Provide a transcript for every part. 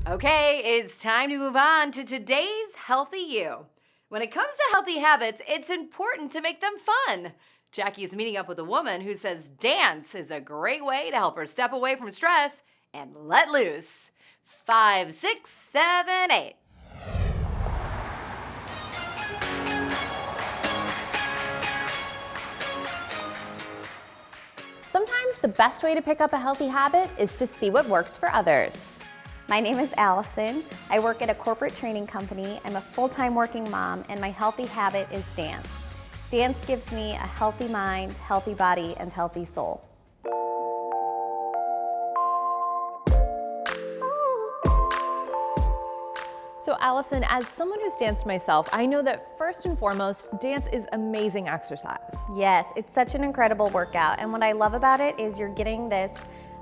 Okay, it's time to move on to today's Healthy You. When it comes to healthy habits, it's important to make them fun. Jackie's meeting up with a woman who says dance is a great way to help her step away from stress and let loose. 5, 6, 7, 8. Sometimes the best way to pick up a healthy habit is to see what works for others. My name is Allison. I work at a corporate training company. I'm a full-time working mom, and my healthy habit is dance. Dance gives me a healthy mind, healthy body, and healthy soul. So Allison, as someone who's danced myself, I know that first and foremost, dance is amazing exercise. Yes, it's such an incredible workout, and what I love about it is you're getting this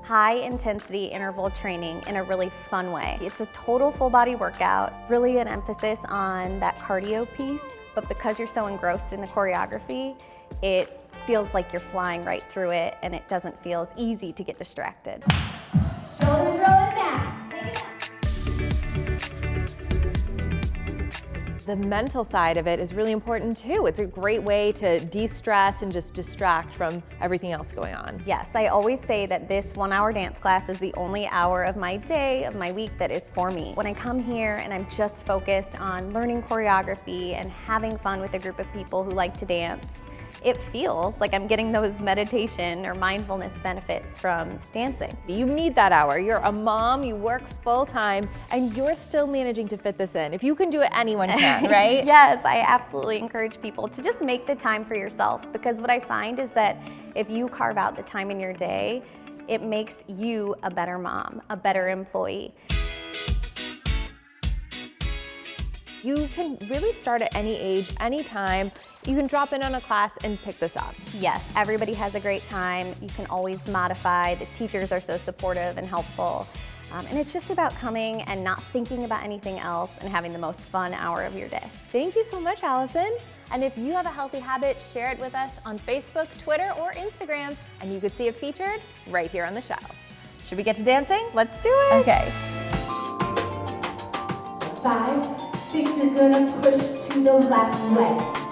high intensity interval training in a really fun way. It's a total full body workout, really an emphasis on that cardio piece, but because you're so engrossed in the choreography, it feels like you're flying right through it and it doesn't feel as easy to get distracted. Shoulders rolling down. Take it up. The mental side of it is really important too. It's a great way to de-stress and just distract from everything else going on. Yes, I always say that this 1-hour dance class is the only hour of my day, of my week that is for me. When I come here and I'm just focused on learning choreography and having fun with a group of people who like to dance, it feels like I'm getting those meditation or mindfulness benefits from dancing. You need that hour. You're a mom, you work full time, and you're still managing to fit this in. If you can do it, anyone can, right? Yes, I absolutely encourage people to just make the time for yourself, because what I find is that if you carve out the time in your day, it makes you a better mom, a better employee. You can really start at any age, any time. You can drop in on a class and pick this up. Yes, everybody has a great time. You can always modify. The teachers are so supportive and helpful. And it's just about coming and not thinking about anything else and having the most fun hour of your day. Thank you so much, Allison. And if you have a healthy habit, share it with us on Facebook, Twitter, or Instagram, and you could see it featured right here on the show. Should we get to dancing? Let's do it. Okay. 5, 6, you're gonna push to the left leg.